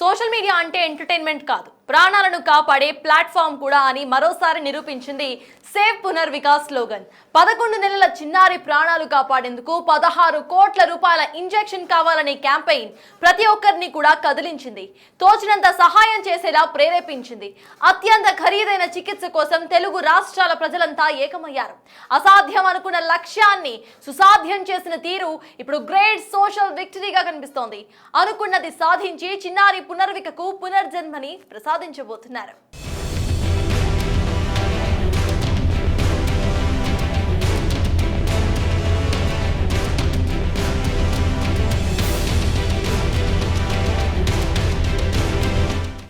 Social media అంటే entertainment కాదు, ప్రాణాలను కాపాడే ప్లాట్ఫామ్ కూడా అని మరోసారి నిరూపించింది సేవ్ పునర్విక స్లోగన్. 11 నెలల చిన్నారి ప్రాణాలు కాపాడేందుకు 16 కోట్ల రూపాయల ఇంజెక్షన్ కావాలనే క్యాంపెయిన్ ప్రతి ఒక్కరిని కూడా కదిలించింది, తోచినంత సహాయం చేసేలా ప్రేరేపించింది. అత్యంత ఖరీదైన చికిత్స కోసం తెలుగు రాష్ట్రాల ప్రజలంతా ఏకమయ్యారు. అసాధ్యం అనుకున్న లక్ష్యాన్ని సుసాధ్యం చేసిన తీరు ఇప్పుడు గ్రేట్ సోషల్ విక్టరీగా కనిపిస్తోంది. అనుకున్నది సాధించి చిన్నారి పునర్వికకు పునర్జన్మని ప్రసాదించబోతున్నారు.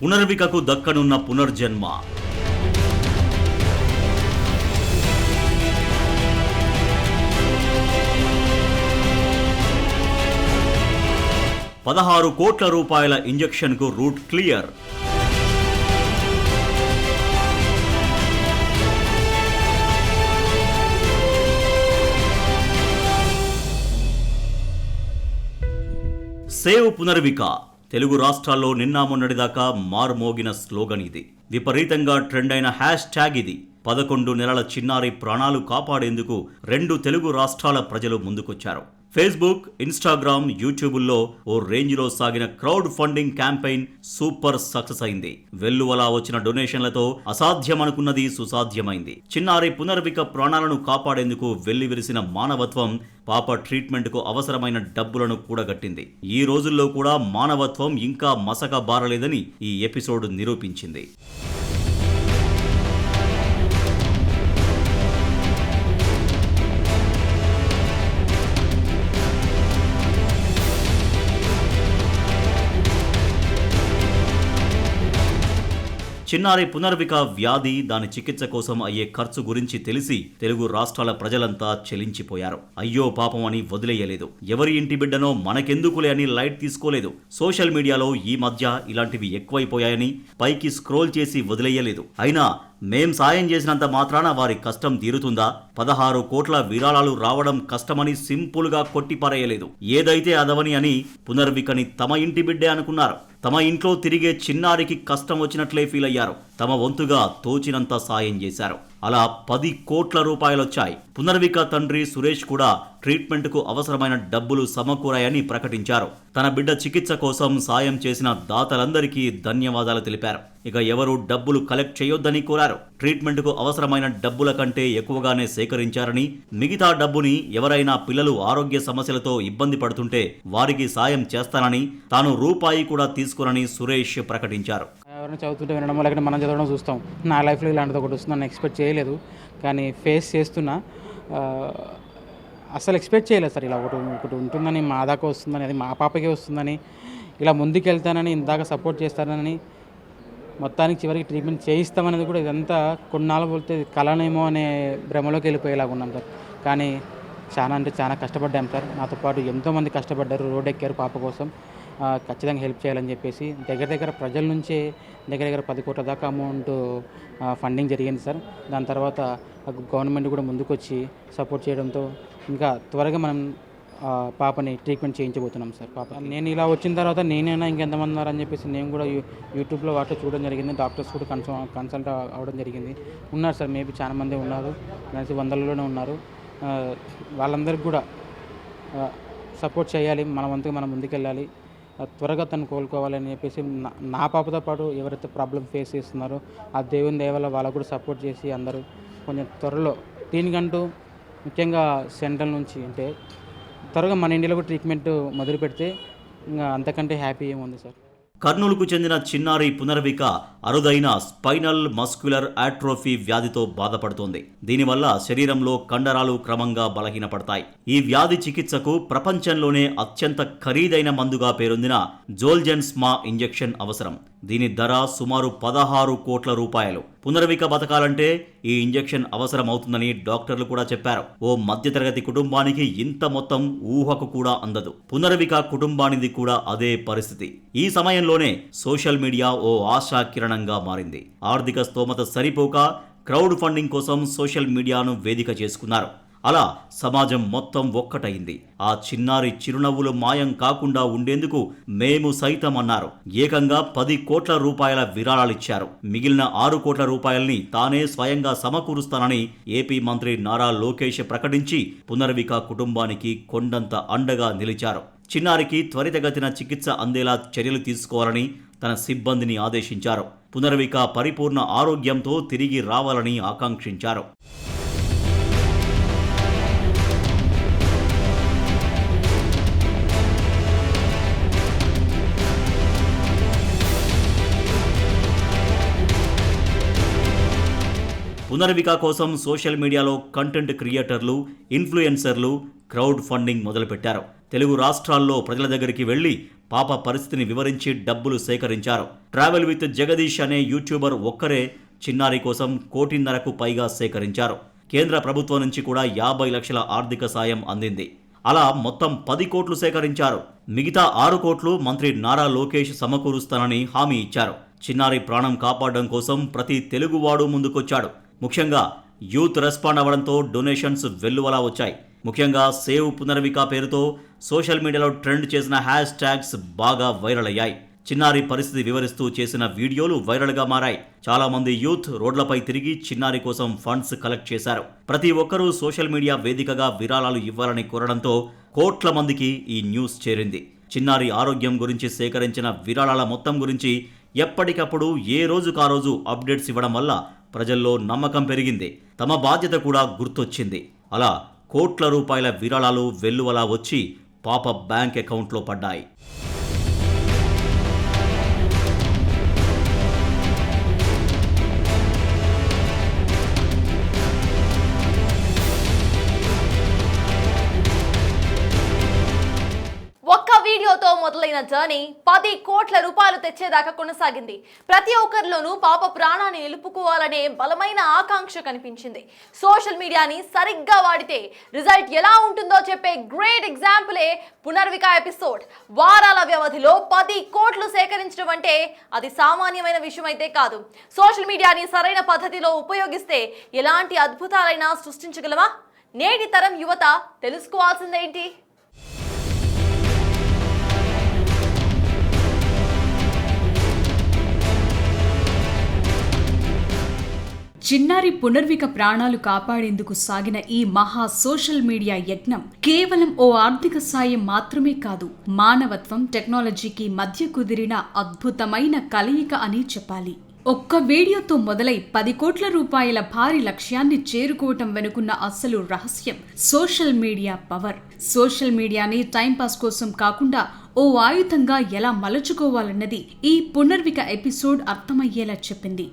పునర్వికకు దక్కనున్న పునర్జన్మ. ₹16 కోట్ల ఇంజెక్షన్ కు రూట్ క్లియర్. సేవ్ పునర్విక తెలుగు రాష్ట్రాల్లో నిన్న మొన్నటిదాకా మారుమోగిన స్లోగన్ ఇది. విపరీతంగా ట్రెండ్ అయిన హ్యాష్ ట్యాగ్ ఇది. 11 నెలల చిన్నారి ప్రాణాలు కాపాడేందుకు 2 తెలుగు రాష్ట్రాల ప్రజలు ముందుకొచ్చారు. ఫేస్బుక్, ఇన్స్టాగ్రామ్, యూట్యూబుల్లో ఓ రేంజ్లో సాగిన crowd funding campaign super success అయింది. వెల్లువలా వచ్చిన డొనేషన్లతో అసాధ్యమనుకున్నది సుసాధ్యమైంది. చిన్నారి పునర్విక ప్రాణాలను కాపాడేందుకు వెల్లివిరిసిన మానవత్వం పాప ట్రీట్మెంట్కు అవసరమైన డబ్బులను కూడగట్టింది. ఈ రోజుల్లో కూడా మానవత్వం ఇంకా మసక బారలేదని ఈ ఎపిసోడ్ నిరూపించింది. చిన్నారి పునర్విక వ్యాధి, దాని చికిత్స కోసం అయ్యే ఖర్చు గురించి తెలిసి తెలుగు రాష్ట్రాల ప్రజలంతా చెలించిపోయారు. అయ్యో పాపం అని వదిలేయలేదు. ఎవరి ఇంటి బిడ్డనో మనకెందుకులే అని లైట్ తీసుకోలేదు. సోషల్ మీడియాలో ఈ మధ్య ఇలాంటివి ఎక్కువైపోయాయని పైకి స్క్రోల్ చేసి వదిలేయలేదు. అయినా మేం సాయం చేసినంత మాత్రాన వారి కష్టం తీరుతుందా? 16 కోట్ల విరాళాలు రావడం కష్టమని సింపుల్గా కొట్టిపారేయలేదు. ఏదైతే అదవని అని పునర్వికని తమ ఇంటి బిడ్డే అనుకున్నారు. తమ ఇంట్లో తిరిగే చిన్నారికి కష్టం వచ్చినట్లే ఫీల్ అయ్యారు. తమ వంతుగా తోచినంత సాయం చేశారు. అలా 10 కోట్ల రూపాయలొచ్చాయి. పునర్విక తండ్రి సురేష్ కూడా ట్రీట్మెంట్కు అవసరమైన డబ్బులు సమకూరాయని ప్రకటించారు. తన బిడ్డ చికిత్స కోసం సాయం చేసిన దాతలందరికీ ధన్యవాదాలు తెలిపారు. ఇక ఎవరు డబ్బులు కలెక్ట్ చేయొద్దని కోరారు. ట్రీట్మెంట్కు అవసరమైన డబ్బుల కంటే ఎక్కువగానే సేకరించారని, మిగతా డబ్బుని ఎవరైనా పిల్లలు ఆరోగ్య సమస్యలతో ఇబ్బంది పడుతుంటే వారికి సాయం చేస్తానని, తాను రూపాయి కూడా తీసుకోనని సురేష్ ప్రకటించారు. ఎవరైనా చదువుతుంటే వినడం, లేకపోతే మనం చదవడం చూస్తాం. నా లైఫ్లో ఇలాంటిది ఒకటి వస్తుందని ఎక్స్పెక్ట్ చేయలేదు, కానీ ఫేస్ చేస్తున్నా. అసలు ఎక్స్పెక్ట్ చేయలేదు సార్ ఇలా ఒకటి ఉంటుందని, మా దాకా వస్తుందని, అది మా పాపకే వస్తుందని, ఇలా ముందుకు వెళ్తానని, ఇందాక సపోర్ట్ చేస్తానని, మొత్తానికి చివరికి ట్రీట్మెంట్ చేయిస్తామనేది కూడా ఇదంతా కొన్నాళ్ళు పోతే కలనేమో అనే భ్రమలోకి వెళ్ళిపోయేలాగా ఉన్నాం సార్. కానీ చాలా అంటే చాలా కష్టపడ్డాం సార్. నాతో పాటు ఎంతోమంది కష్టపడ్డారు, రోడ్ ఎక్కారు పాప కోసం. ఖచ్చితంగా హెల్ప్ చేయాలని చెప్పేసి దగ్గర ప్రజల నుంచే దగ్గర 10 కోట్ల దాకా అమౌంట్ ఫండింగ్ జరిగింది సార్. దాని తర్వాత గవర్నమెంట్ కూడా ముందుకు వచ్చి సపోర్ట్ చేయడంతో ఇంకా త్వరగా మనం పాపని ట్రీట్మెంట్ చేయించబోతున్నాం సార్. పాప నేను ఇలా వచ్చిన తర్వాత నేనైనా ఇంకెంతమంది ఉన్నారని చెప్పేసి నేను కూడా యూట్యూబ్లో వాటిలో చూడడం జరిగింది. డాక్టర్స్ కూడా కన్సల్ట్ అవ్వడం జరిగింది. ఉన్నారు సార్, మేబీ చాలా మంది ఉన్నారు, కలిసి 100లోనే ఉన్నారు. వాళ్ళందరికీ కూడా సపోర్ట్ చేయాలి, మన వంతుగా మనం ముందుకెళ్ళాలి, త్వరగా తను కోలుకోవాలని చెప్పేసి నా పాపతో పాటు ఎవరైతే ప్రాబ్లం ఫేస్ చేస్తున్నారో ఆ దేవుని దయ వల్ల వాళ్ళకు కూడా సపోర్ట్ చేసి అందరూ కొంచెం త్వరలో దీనికంటూ ముఖ్యంగా సెంట్రల్ నుంచి అంటే త్వరగా మన ఇండియాలో కూడా ట్రీట్మెంట్ మొదలు పెడితే ఇంకా అంతకంటే హ్యాపీ ఏముంది సార్. కర్నూలుకు చెందిన చిన్నారి పునర్విక అరుదైన స్పైనల్ మస్క్యులర్ ఆట్రోఫీ వ్యాధితో బాధపడుతోంది. దీనివల్ల శరీరంలో కండరాలు క్రమంగా బలహీనపడతాయి. ఈ వ్యాధి చికిత్సకు ప్రపంచంలోనే అత్యంత ఖరీదైన మందుగా పేరొందిన జోల్జెన్స్మా ఇంజెక్షన్ అవసరం. దీని ధర సుమారు 16 కోట్ల రూపాయలు. పునర్విక బతకాలంటే ఈ ఇంజెక్షన్ అవసరం అవుతుందని డాక్టర్లు కూడా చెప్పారు. ఓ మధ్యతరగతి కుటుంబానికి ఇంత మొత్తం ఊహకు కూడా అందదు. పునర్విక కుటుంబానిది కూడా అదే పరిస్థితి. ఈ సమయంలోనే సోషల్ మీడియా ఓ ఆశా కిరణంగా మారింది. ఆర్థిక స్తోమత సరిపోక క్రౌడ్ ఫండింగ్ కోసం సోషల్ మీడియాను వేదిక చేసుకున్నారు. అలా సమాజం మొత్తం ఒక్కటైంది. ఆ చిన్నారి చిరునవ్వులు మాయం కాకుండా ఉండేందుకు మేము సైతం అన్నారు. ఏకంగా 10 కోట్ల రూపాయల విరాళాలిచ్చారు. మిగిలిన 6 కోట్ల రూపాయల్ని తానే స్వయంగా సమకూరుస్తానని ఏపీ మంత్రి నారా లోకేష్ ప్రకటించి పునర్విక కుటుంబానికి కొండంత అండగా నిలిచారు. చిన్నారికి త్వరితగతిన చికిత్స అందేలా చర్యలు తీసుకోవాలని తన సిబ్బందిని ఆదేశించారు. పునర్విక పరిపూర్ణ ఆరోగ్యంతో తిరిగి రావాలని ఆకాంక్షించారు. పునర్విక కోసం సోషల్ మీడియాలో కంటెంట్ క్రియేటర్లు, ఇన్ఫ్లుయెన్సర్లు క్రౌడ్ ఫండింగ్ మొదలుపెట్టారు. తెలుగు రాష్ట్రాల్లో ప్రజల దగ్గరికి వెళ్లి పాప పరిస్థితిని వివరించి డబ్బులు సేకరించారు. ట్రావెల్ విత్ జగదీష్ అనే యూట్యూబర్ ఒక్కరే చిన్నారి కోసం 1.5 కోటికి పైగా సేకరించారు. కేంద్ర ప్రభుత్వం నుంచి కూడా 50 లక్షల ఆర్థిక సాయం అందింది. అలా మొత్తం 10 కోట్లు సేకరించారు. మిగతా 6 కోట్లు మంత్రి నారా లోకేష్ సమకూరుస్తానని హామీ ఇచ్చారు. చిన్నారి ప్రాణం కాపాడడం కోసం ప్రతి తెలుగువాడు ముందుకొచ్చాడు. ముఖ్యంగా యూత్ రెస్పాండ్ అవ్వడంతో డొనేషన్స్ వెల్లువలా వచ్చాయి. ముఖ్యంగా సేవ్ పునర్విక పేరుతో సోషల్ మీడియాలో ట్రెండ్ చేసిన హ్యాష్ ట్యాగ్స్ బాగా వైరల్ అయ్యాయి. చిన్నారి పరిస్థితి వివరిస్తూ చేసిన వీడియోలు వైరల్గా మారాయి. చాలా మంది యూత్ రోడ్లపై తిరిగి చిన్నారి కోసం ఫండ్స్ కలెక్ట్ చేశారు. ప్రతి ఒక్కరూ సోషల్ మీడియా వేదికగా విరాళాలు ఇవ్వాలని కోరడంతో కోట్ల మందికి ఈ న్యూస్ చేరింది. చిన్నారి ఆరోగ్యం గురించి సేకరించిన విరాళాల మొత్తం గురించి ఎప్పటికప్పుడు ఏ రోజుకా రోజు అప్డేట్స్ ఇవ్వడం వల్ల ప్రజల్లో నమ్మకం పెరిగింది. తమ బాధ్యత కూడా గుర్తొచ్చింది. అలా కోట్ల రూపాయల విరాళాలు వెల్లువలా వచ్చి పాప బ్యాంక్ అకౌంట్లో పడ్డాయి. ఒక్క వీడియోతో మొదలైన జర్నీ 10 కోట్ల రూపాయలు తెచ్చేదాకా కొనసాగింది. ప్రతి ఒక్కరిలోనూ పాప ప్రాణాన్ని నిలుపుకోవాలనే బలమైన ఆకాంక్ష కనిపించింది. సోషల్ మీడియాని సరిగ్గా వాడితే రిజల్ట్ ఎలా ఉంటుందో చెప్పే గ్రేట్ ఎగ్జాంపులే పునర్విక ఎపిసోడ్. వారాల వ్యవధిలో 10 కోట్లు సేకరించడం అంటే అది సామాన్యమైన విషయం అయితే కాదు. సోషల్ మీడియాని సరైన పద్ధతిలో ఉపయోగిస్తే ఎలాంటి అద్భుతాలైనా సృష్టించగలమా? నేటి తరం యువత తెలుసుకోవాల్సిందేంటి? చిన్నారి పునర్విక ప్రాణాలు కాపాడేందుకు సాగిన ఈ మహా సోషల్ మీడియా యజ్ఞం కేవలం ఓ ఆర్థిక సాయం మాత్రమే కాదు, మానవత్వం, టెక్నాలజీకి మధ్య కుదిరిన అద్భుతమైన కలయిక అని చెప్పాలి. ఒక్క వీడియోతో మొదలై 10 కోట్ల రూపాయల భారీ లక్ష్యాన్ని చేరుకోవటం వెనుకున్న అసలు రహస్యం సోషల్ మీడియా పవర్. సోషల్ మీడియాని టైంపాస్ కోసం కాకుండా ఓ ఆయుధంగా ఎలా మలుచుకోవాలన్నది ఈ పునర్విక ఎపిసోడ్ అర్థమయ్యేలా చెప్పింది.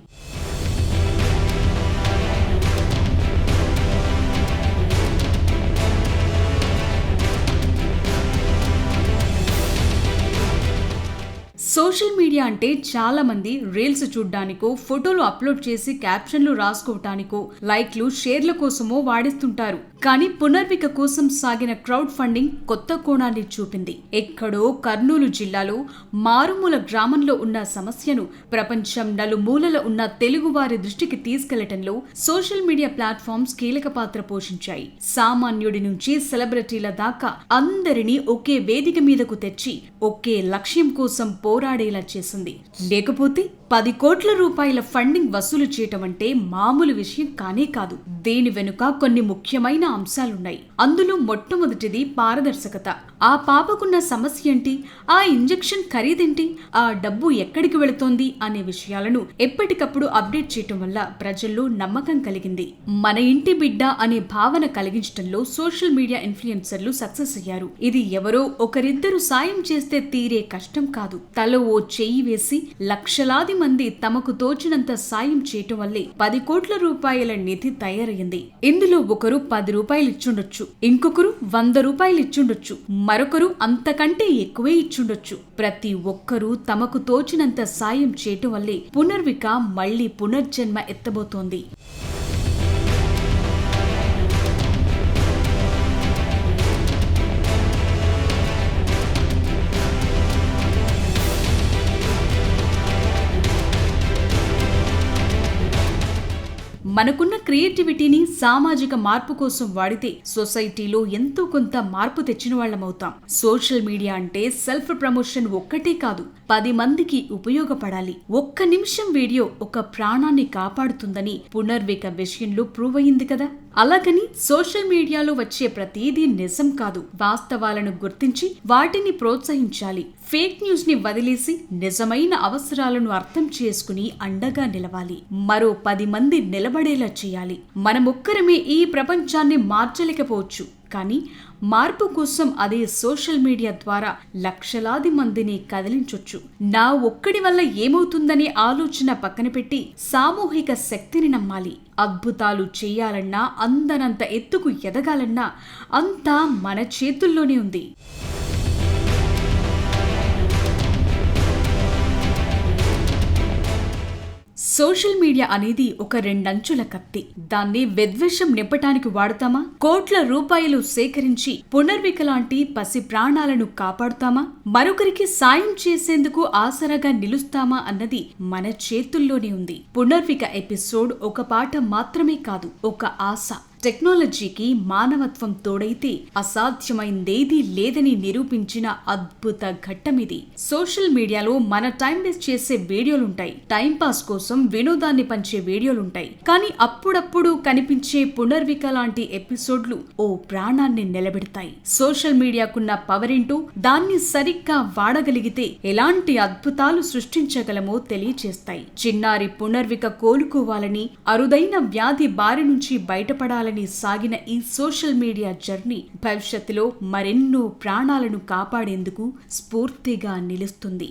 సోషల్ మీడియా అంటే చాలా మంది రీల్స్ చూడ్డానికో, ఫోటోలు అప్లోడ్ చేసి క్యాప్షన్లు రాసుకోవటానికో, లైక్లు, షేర్ల కోసమో వాడిస్తుంటారు. కానీ పునర్విక కోసం సాగిన క్రౌడ్ ఫండింగ్ కొత్త కోణాన్ని చూపింది. ఎక్కడో కర్నూలు జిల్లాలో మారుమూల గ్రామంలో ఉన్న సమస్యను ప్రపంచం నలుమూలల ఉన్న తెలుగువారి దృష్టికి తీసుకెళ్లటంలో సోషల్ మీడియా ప్లాట్ఫామ్స్ కీలక పాత్ర పోషించాయి. సామాన్యుడి నుంచి సెలబ్రిటీల దాకా అందరినీ ఒకే వేదిక మీదకు తెచ్చి ఒకే లక్ష్యం కోసం పోరాడేలా చేసింది. లేకపోతే 10 కోట్ల రూపాయల ఫండింగ్ వసూలు చేయటం అంటే మామూలు విషయం కానే కాదు. దీని వెనుక కొన్ని ముఖ్యమైన అంశాలున్నాయి. అందులో మొట్టమొదటిది పారదర్శకత. ఆ పాపకున్న సమస్య ఏంటి, ఆ ఇంజెక్షన్ ఖరీదేంటి, ఆ డబ్బు ఎక్కడికి వెళుతోంది అనే విషయాలను ఎప్పటికప్పుడు అప్డేట్ చేయటం వల్ల ప్రజల్లో నమ్మకం కలిగింది. మన ఇంటి బిడ్డ అనే భావన కలిగించడంలో సోషల్ మీడియా ఇన్ఫ్లుయెన్సర్లు సక్సెస్ అయ్యారు. ఇది ఎవరో ఒకరిద్దరు సాయం చేస్తే తీరే కష్టం కాదు. తలో ఓ చెయ్యి వేసి లక్షలాది మంది తమకు తోచినంత సాయం చేయటం వల్లే 10 కోట్ల రూపాయల నిధి తయారైంది. ఇందులో ఒకరు 10 రూపాయలు ఇచ్చుండొచ్చు, ఇంకొకరు 100 రూపాయలు ఇచ్చుండొచ్చు, మరొకరు అంతకంటే ఎక్కువే ఇచ్చుండొచ్చు. ప్రతి ఒక్కరూ తమకు తోచినంత సాయం చేయటం వల్లే పునర్విక మళ్లీ పునర్జన్మ ఎత్తబోతోంది. మనకున్న క్రియేటివిటీని సామాజిక మార్పు కోసం వాడితే సొసైటీలో ఎంతో కొంత మార్పు తెచ్చిన వాళ్ళమవుతాం. సోషల్ మీడియా అంటే సెల్ఫ్ ప్రమోషన్ ఒక్కటే కాదు, 10 మందికి ఉపయోగపడాలి. ఒక్క నిమిషం వీడియో ఒక ప్రాణాన్ని కాపాడుతుందని పునర్విక విషయంలో ప్రూవ్ అయింది కదా. అలాగని సోషల్ మీడియాలో వచ్చే ప్రతిదీ నిజం కాదు. వాస్తవాలను గుర్తించి వాటిని ప్రోత్సహించాలి. ఫేక్ న్యూస్ ని వదిలేసి నిజమైన అవసరాలను అర్థం చేసుకుని అండగా నిలవాలి. మరో 10 మంది నిలబడేలా చేయాలి. మనమొక్కరమే ఈ ప్రపంచాన్ని మార్చలేకపోవచ్చు, కానీ మార్పు కోసం అదే సోషల్ మీడియా ద్వారా లక్షలాది మందిని కదిలించొచ్చు. నా ఒక్కడి వల్ల ఏమవుతుందనే ఆలోచన పక్కన పెట్టి సామూహిక శక్తిని నమ్మాలి. అద్భుతాలు చేయాలన్నా, అందనంత ఎత్తుకు ఎదగాలన్నా అంతా మన చేతుల్లోనే ఉంది. సోషల్ మీడియా అనేది ఒక 2 అంచుల కత్తి. దాన్ని విద్వేషం నింపటానికి వాడుతామా? కోట్ల రూపాయలు సేకరించి పునర్విక లాంటి పసి ప్రాణాలను కాపాడుతామా? మరొకరికి సాయం చేసేందుకు ఆసరాగా నిలుస్తామా అన్నది మన చేతుల్లోనే ఉంది. పునర్విక ఎపిసోడ్ ఒక పాట మాత్రమే కాదు, ఒక ఆశ. టెక్నాలజీకి మానవత్వం తోడైతే అసాధ్యమైందేదీ లేదని నిరూపించిన అద్భుత ఘట్టమిది. సోషల్ మీడియాలో మన టైం వేస్ట్ చేసే వీడియోలుంటాయి, టైం పాస్ కోసం వినోదాన్ని పంచే వీడియోలుంటాయి, కానీ అప్పుడప్పుడు కనిపించే పునర్విక లాంటి ఎపిసోడ్లు ఓ ప్రాణాన్ని నిలబెడతాయి. సోషల్ మీడియాకున్న పవర్ ఏంటో, దాన్ని సరిగ్గా వాడగలిగితే ఎలాంటి అద్భుతాలు సృష్టించగలమో తెలియచేస్తాయి. చిన్నారి పునర్విక కోలుకోవాలని, అరుదైన వ్యాధి బారి నుంచి బయటపడాలని సాగిన ఈ సోషల్ మీడియా జర్నీ భవిష్యత్తులో మరెన్నో ప్రాణాలను కాపాడేందుకు స్ఫూర్తిగా నిలుస్తుంది.